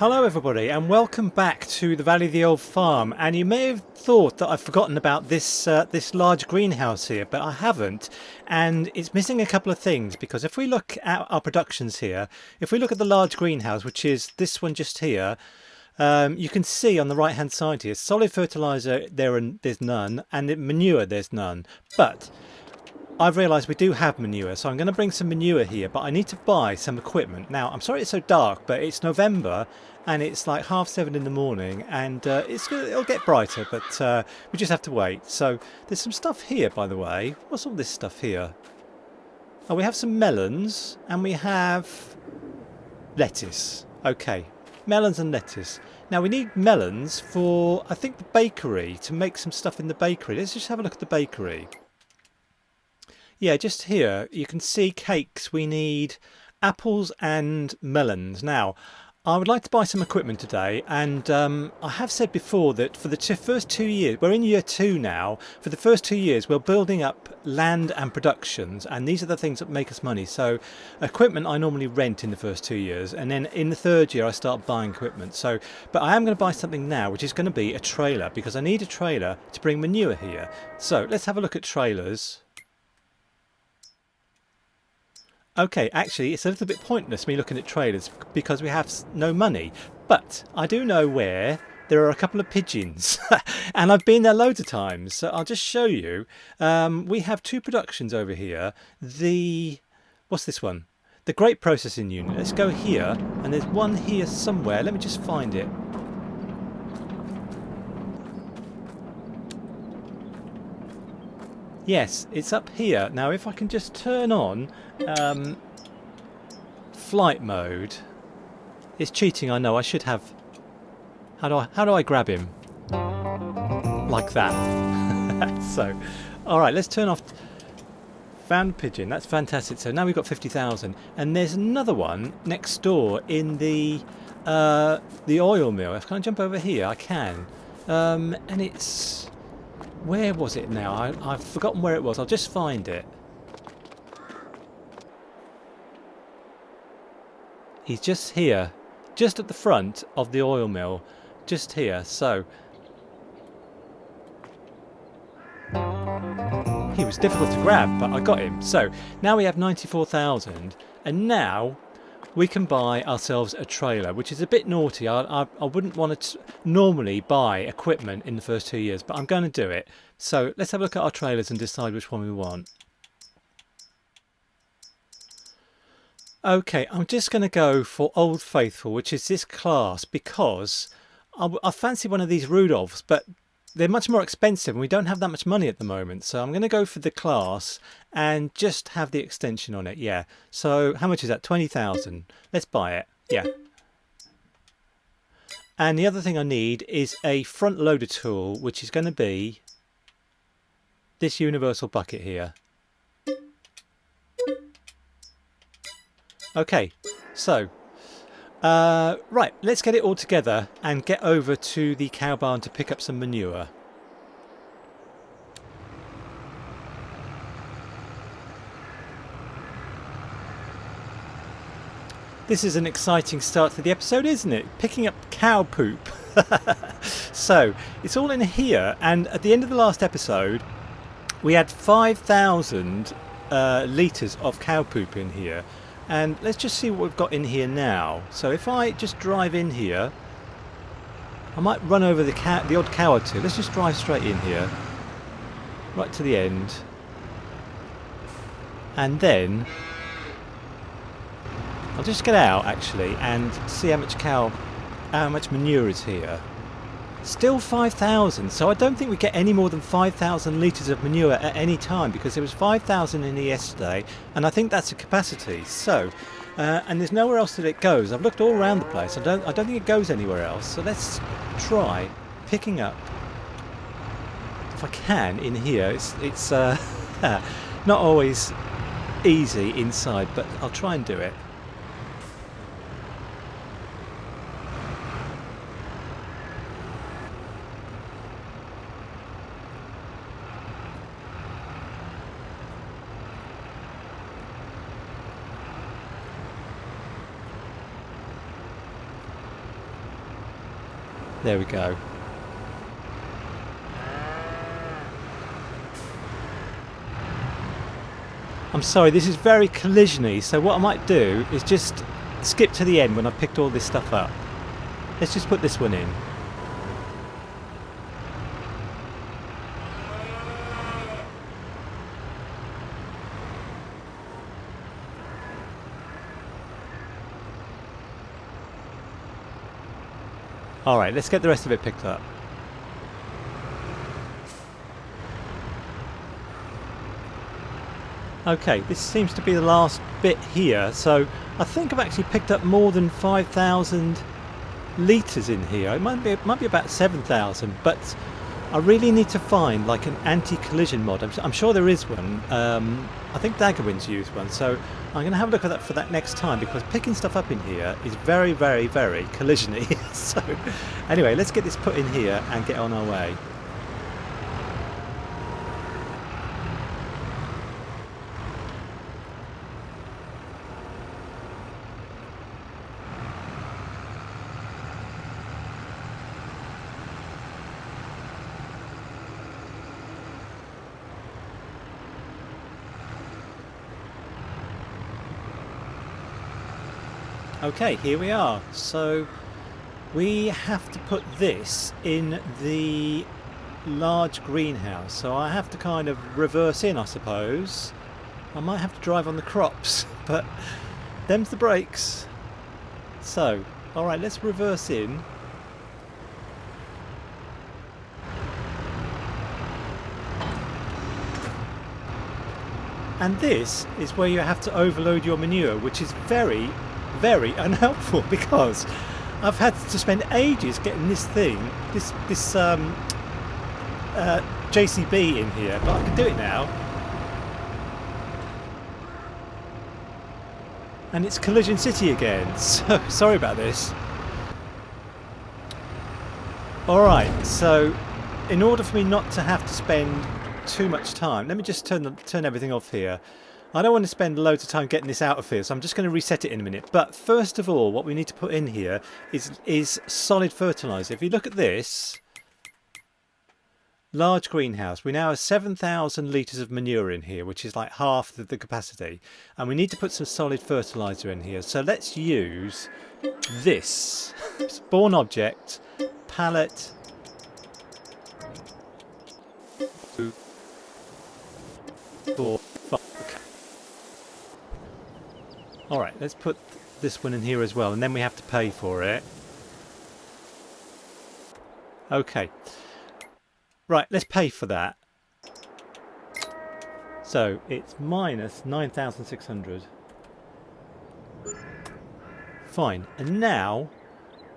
Hello everybody and welcome back to the Valley of the Old Farm. And you may have thought that I've forgotten about this large greenhouse here, but I haven't. And it's missing a couple of things, because if we look at our productions here, if we look at the large greenhouse, which is this one just here, you can see on the right hand side here, solid fertilizer there's none, and manure there's none. But I've realised we do have manure, so I'm going to bring some manure here, but I need to buy some equipment. Now, I'm sorry it's so dark, but it's November and it's like 7:30 in the morning, and it'll get brighter, but we just have to wait. So there's some stuff here, by the way. What's all this stuff here? Oh, we have some melons and we have lettuce. Okay, melons and lettuce. Now we need melons for, I think, the bakery, to make some stuff in the bakery. Let's just have a look at the bakery. Yeah, just here you can see cakes. We need apples and melons. Now, I would like to buy some equipment today, and I have said before that for the first 2 years, we're in year 2 now, for the first 2 years we're building up land and productions, and these are the things that make us money. So equipment I normally rent in the first 2 years, and then in the third year I start buying equipment. So, but I am going to buy something now, which is going to be a trailer, because I need a trailer to bring manure here. So let's have a look at trailers. Okay, actually it's a little bit pointless me looking at trailers because we have no money, but I do know where there are a couple of pigeons and I've been there loads of times, so I'll just show you. We have 2 productions over here. What's this one? The Great Processing Unit. Let's go here, and there's one here somewhere. Let me just find it. Yes, it's up here. Now if I can just turn on flight mode. It's cheating, I know. I should have... How do I grab him? Like that. So, alright, let's turn off... Found a pigeon. That's fantastic. So now we've got 50,000. And there's another one next door in the oil mill. If I can jump over here, I can. And it's... Where was it now? I've forgotten where it was. I'll just find it. He's just here. Just at the front of the oil mill. Just here. So. He was difficult to grab, but I got him. So, now we have 94,000. And now we can buy ourselves a trailer, which is a bit naughty. I wouldn't want to normally buy equipment in the first 2 years, but I'm going to do it. So let's have a look at our trailers and decide which one we want. Okay, I'm just going to go for Old Faithful, which is this class, because I fancy one of these Rudolphs, but they're much more expensive and we don't have that much money at the moment. So I'm going to go for the class and just have the extension on it. Yeah. So how much is that? 20,000. Let's buy it. Yeah. And the other thing I need is a front loader tool, which is going to be this universal bucket here. Okay. So right, let's get it all together and get over to the cow barn to pick up some manure. This is an exciting start to the episode, isn't it? Picking up cow poop. So, it's all in here, and at the end of the last episode we had 5,000 litres of cow poop in here. And let's just see what we've got in here now. So if I just drive in here, I might run over the odd cow or two. Let's just drive straight in here, right to the end, and then I'll just get out actually and see how much manure is here. Still 5,000, so I don't think we get any more than 5,000 litres of manure at any time, because there was 5,000 in here yesterday, and I think that's the capacity. So, and there's nowhere else that it goes. I've looked all around the place. I don't think it goes anywhere else. So let's try picking up, if I can, in here. It's not always easy inside, but I'll try and do it. There we go. I'm sorry, this is very collision-y, so what I might do is just skip to the end when I've picked all this stuff up. Let's just put this one in. Alright, let's get the rest of it picked up. Okay, this seems to be the last bit here, so I think I've actually picked up more than 5,000 litres in here. It might be about 7,000, but I really need to find like an anti-collision mod. I'm sure there is one. I think Daggerwind's used one, so I'm going to have a look at that for that next time, because picking stuff up in here is very, very, very collision-y. So anyway, let's get this put in here and get on our way. Okay, here we are. So we have to put this in the large greenhouse. So I have to kind of reverse in, I suppose. I might have to drive on the crops, but them's the brakes. So, alright, let's reverse in. And this is where you have to overload your manure, which is very, very unhelpful, because I've had to spend ages getting this thing, this JCB in here, but I can do it now. And it's Collision City again, so sorry about this. Alright, so in order for me not to have to spend too much time, let me just turn everything off here. I don't want to spend loads of time getting this out of here, so I'm just going to reset it in a minute. But first of all, what we need to put in here is solid fertiliser. If you look at this large greenhouse, we now have 7,000 litres of manure in here, which is like half the capacity. And we need to put some solid fertiliser in here. So let's use this. Spawn object, pallet. Two, four, five. Alright, let's put this one in here as well, and then we have to pay for it. Okay. Right, let's pay for that. So, it's minus 9,600. Fine. And now,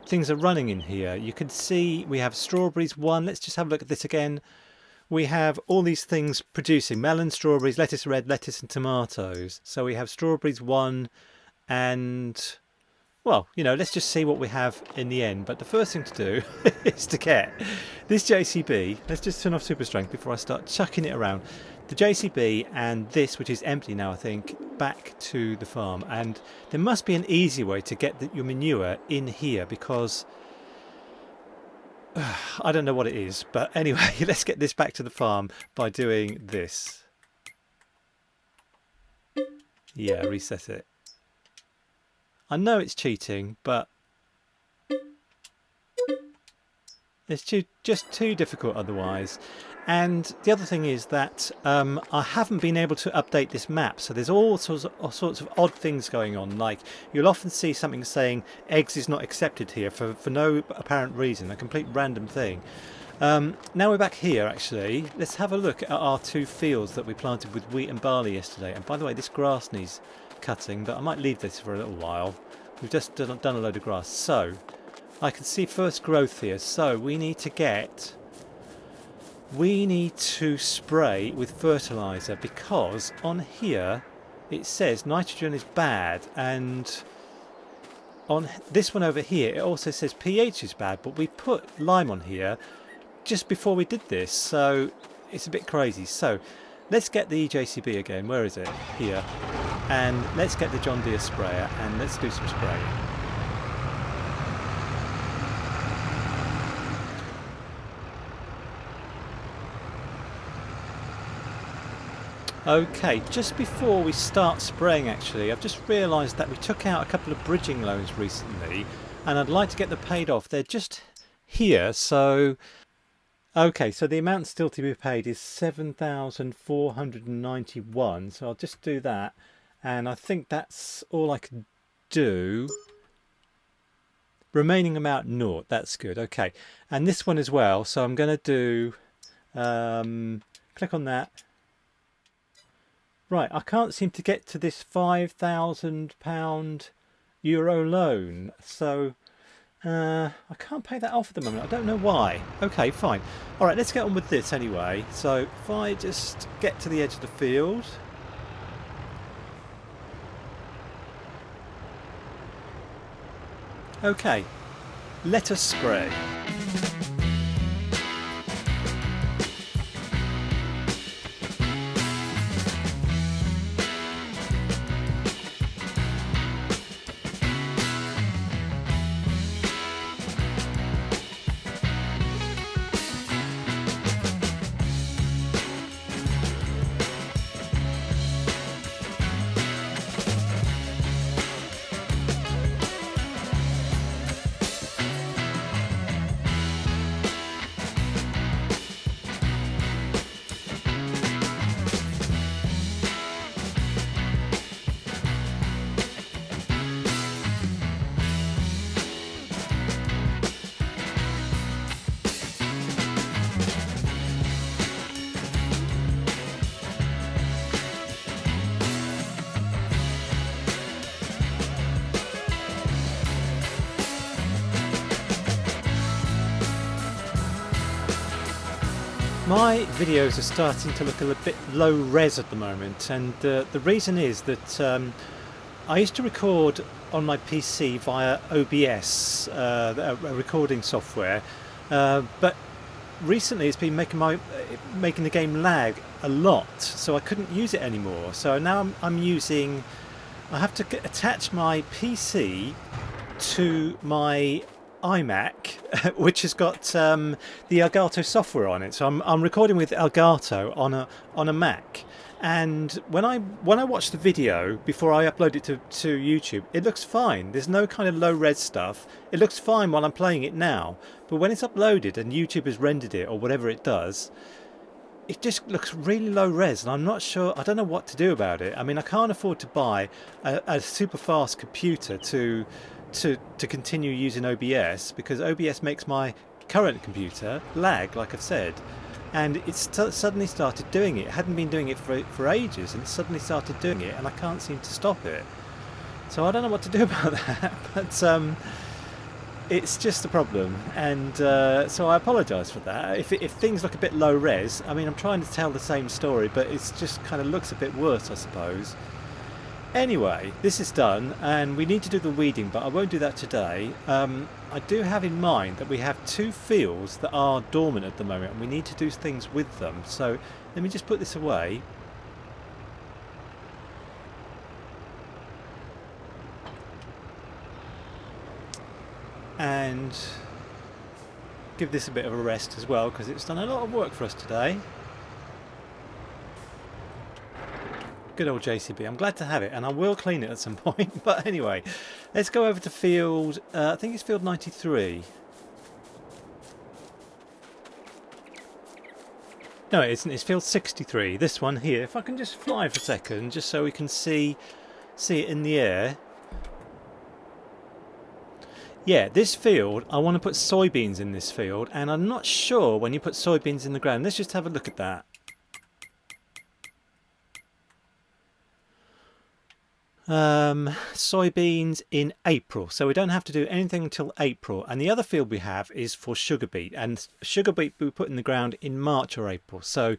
things are running in here. You can see we have strawberries 1. Let's just have a look at this again. We have all these things producing: melon, strawberries, lettuce red, lettuce and tomatoes. So we have strawberries 1 and, well, you know, let's just see what we have in the end. But the first thing to do is to get this JCB. Let's just turn off super strength before I start chucking it around. The JCB and this, which is empty now, I think, back to the farm. And there must be an easy way to get your manure in here, because I don't know what it is, but anyway, let's get this back to the farm by doing this. Yeah, reset it. I know it's cheating, but it's just too difficult otherwise. And the other thing is that I haven't been able to update this map, so there's all sorts of odd things going on. Like, you'll often see something saying eggs is not accepted here for no apparent reason, a complete random thing. Now we're back here, actually. Let's have a look at our 2 fields that we planted with wheat and barley yesterday. And by the way, this grass needs cutting, but I might leave this for a little while. We've just done a load of grass. So I can see first growth here. So we need to spray with fertiliser, because on here it says nitrogen is bad, and on this one over here it also says pH is bad, but we put lime on here just before we did this, so it's a bit crazy. So let's get the JCB again. Where is it? Here. And let's get the John Deere sprayer and let's do some spraying. Okay, just before we start spraying actually, I've just realised that we took out a couple of bridging loans recently and I'd like to get them paid off. They're just here, so... Okay, so the amount still to be paid is 7,491, so I'll just do that. And I think that's all I can do. Remaining amount naught, that's good, okay. And this one as well, so I'm going to do... click on that. Right, I can't seem to get to this £5,000 euro loan, so I can't pay that off at the moment. I don't know why. Okay, fine. All right, let's get on with this anyway. So if I just get to the edge of the field. Okay, let us spray. My videos are starting to look a little bit low res at the moment, and the reason is that I used to record on my PC via OBS, a recording software, but recently it's been making the game lag a lot, so I couldn't use it anymore. So now I have to attach my PC to my iMac, which has got the Elgato software on it. So I'm recording with Elgato on a Mac. And when I watch the video before I upload it to YouTube, it looks fine. There's no kind of low res stuff. It looks fine while I'm playing it now. But when it's uploaded and YouTube has rendered it or whatever it does, it just looks really low res, and I'm not sure. I don't know what to do about it. I mean, I can't afford to buy a super fast computer to continue using OBS, because OBS makes my current computer lag, like I've said, and it's suddenly started doing it. It hadn't been doing it for ages, and it suddenly started doing it, and I can't seem to stop it. So I don't know what to do about that, but it's just a problem, and so I apologise for that. If things look a bit low res, I mean, I'm trying to tell the same story, but it's just kind of looks a bit worse, I suppose. Anyway, this is done, and we need to do the weeding, but I won't do that today. I do have in mind that we have 2 fields that are dormant at the moment, and we need to do things with them. So let me just put this away. And give this a bit of a rest as well, because it's done a lot of work for us today. Good old JCB. I'm glad to have it, and I will clean it at some point. But anyway, let's go over to field, I think it's field 93. No, it isn't. It's field 63. This one here. If I can just fly for a second, just so we can see it in the air. Yeah, this field, I want to put soybeans in this field, and I'm not sure when you put soybeans in the ground. Let's just have a look at that. Soybeans in April, so we don't have to do anything until April. And the other field we have is for sugar beet, and sugar beet we put in the ground in March or April, so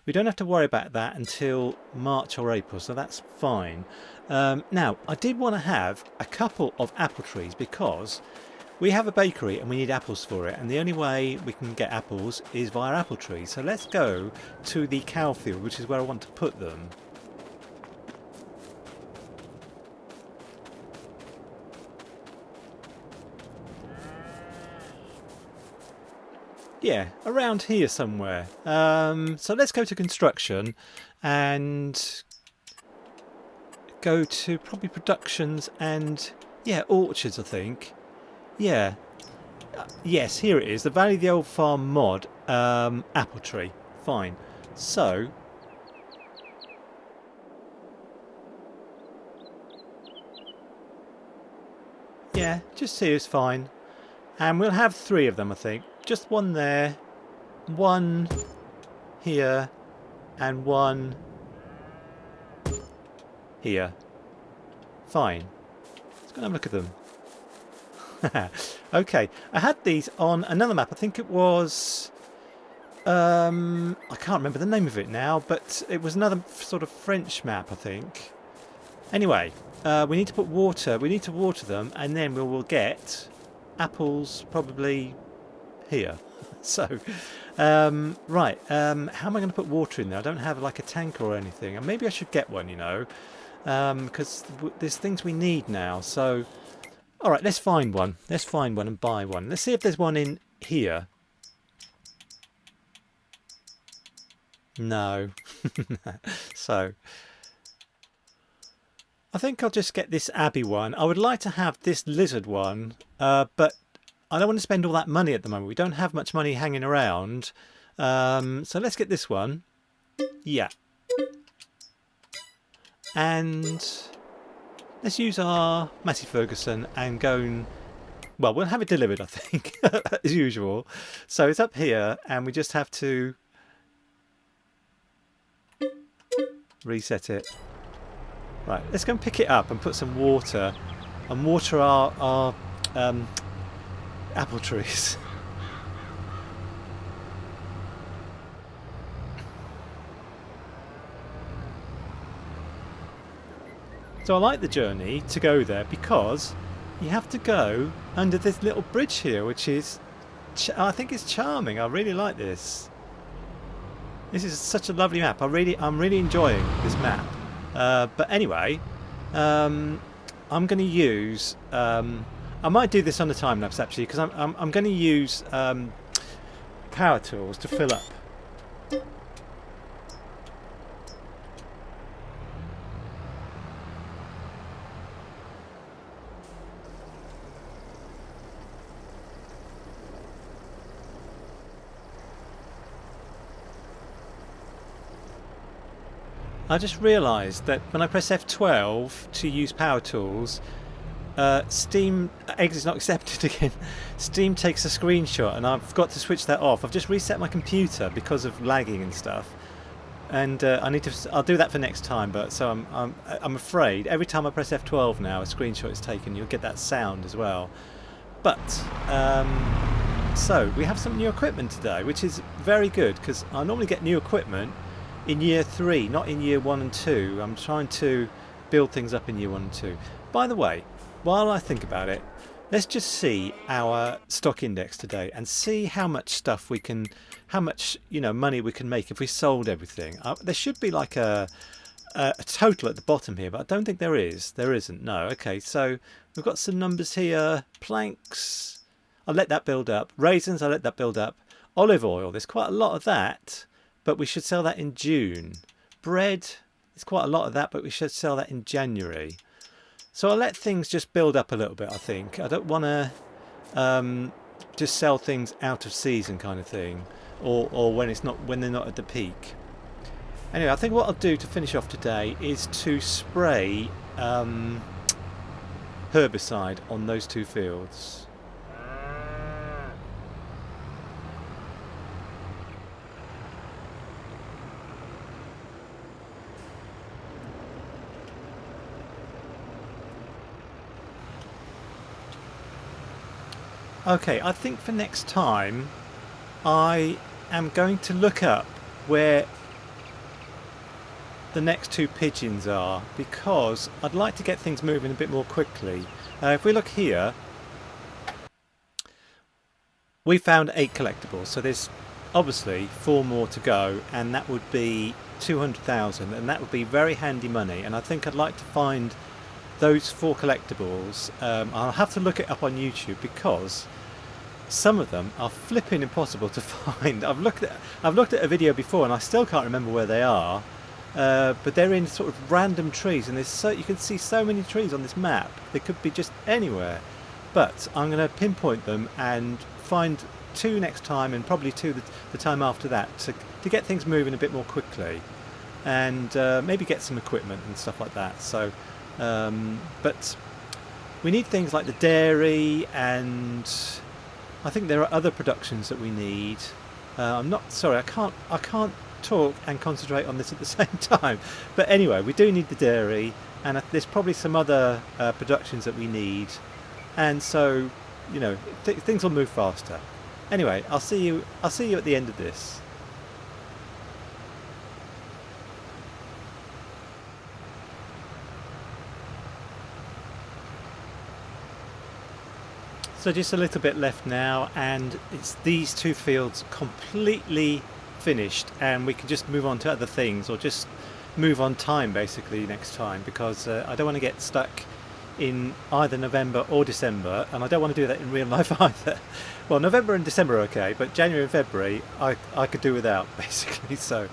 we don't have to worry about that until March or April, so that's fine. Now I did want to have a couple of apple trees, because we have a bakery and we need apples for it, and the only way we can get apples is via apple trees. So let's go to the cow field, which is where I want to put them. Yeah, around here somewhere. So let's go to construction and go to probably productions and, yeah, orchards, I think. Yeah. Yes, here it is. The Valley of the Old Farm mod, apple tree. Fine. So, yeah, just here is fine. And we'll have 3 of them, I think. Just one there, one here, and one here. Fine. Let's go and have a look at them. Okay, I had these on another map. I think it was... I can't remember the name of it now, but it was another sort of French map, I think. Anyway, we need to put water. We need to water them, and then we will get apples probably here. So, right, how am I going to put water in there? I don't have like a tanker or anything, and maybe I should get one, you know, because there's things we need now. So, all right, let's find one. Let's find one and buy one. Let's see if there's one in here. No. So, I think I'll just get this Abbey one. I would like to have this lizard one, but I don't want to spend all that money at the moment. We don't have much money hanging around. So let's get this one. Yeah. And let's use our Massey Ferguson and go and... Well, we'll have it delivered, I think, as usual. So it's up here, and we just have to reset it. Right, let's go and pick it up and put some water and water our apple trees. So I like the journey to go there because you have to go under this little bridge here, which is, I think it's charming. I really like this. This is such a lovely map. I'm really enjoying this map. But anyway, I'm going to use. I might do this on the time lapse actually, because I'm going to use power tools to fill up. I just realised that when I press F12 to use power tools, Steam exit is not accepted again. Steam takes a screenshot, and I've got to switch that off. I've just reset my computer because of lagging and stuff, and I need to. I'll do that for next time. But so I'm afraid every time I press F12 now, a screenshot is taken. You'll get that sound as well. But so we have some new equipment today, which is very good because I normally get new equipment in year 3, not in year 1 and 2. I'm trying to build things up in year 1 and 2. By the way, while I think about it, let's just see our stock index today and see how much stuff we can, how much, you know, money we can make if we sold everything. There should be like a total at the bottom here, but I don't think there is. There isn't. No. Okay, so we've got some numbers here. Planks, I'll let that build up. Raisins, I'll let that build up. Olive oil, there's quite a lot of that, but we should sell that in June. Bread, there's quite a lot of that, but we should sell that in January. So I'll let things just build up a little bit, I think. I don't want to just sell things out of season kind of thing, or when they're not at the peak. Anyway, I think what I'll do to finish off today is to spray herbicide on those 2 fields. Okay, I think for next time I am going to look up where the next 2 pigeons are, because I'd like to get things moving a bit more quickly. If we look here, we found 8 collectibles, so there's obviously 4 more to go, and that would be 200,000, and that would be very handy money. And I think I'd like to find those 4 collectibles. I'll have to look it up on YouTube, because some of them are flipping impossible to find. I've looked at a video before and I still can't remember where they are, but they're in sort of random trees, and you can see so many trees on this map. They could be just anywhere, but I'm going to pinpoint them and find 2 next time, and probably 2 the time after that, to get things moving a bit more quickly, and maybe get some equipment and stuff like that. So but we need things like the dairy, and I think there are other productions that we need. I'm not sorry, I can't talk and concentrate on this at the same time. But anyway, we do need the dairy, and there's probably some other productions that we need, and so you know things will move faster. Anyway, I'll see you at the end of this. So just a little bit left now, and it's these 2 fields completely finished, and we can just move on to other things, or just move on time basically next time, because I don't want to get stuck in either November or December, and I don't want to do that in real life either. Well, November and December are okay, but January and February I could do without basically. So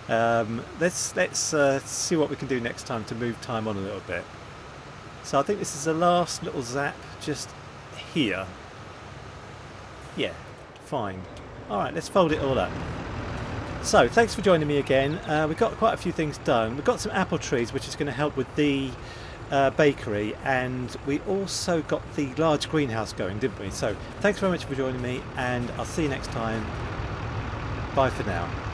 let's see what we can do next time to move time on a little bit. So I think this is the last little zap just here. Yeah, fine. Alright, let's fold it all up. So thanks for joining me again. We've got quite a few things done. We've got some apple trees, which is going to help with the bakery, and we also got the large greenhouse going, didn't we? So thanks very much for joining me, and I'll see you next time. Bye for now.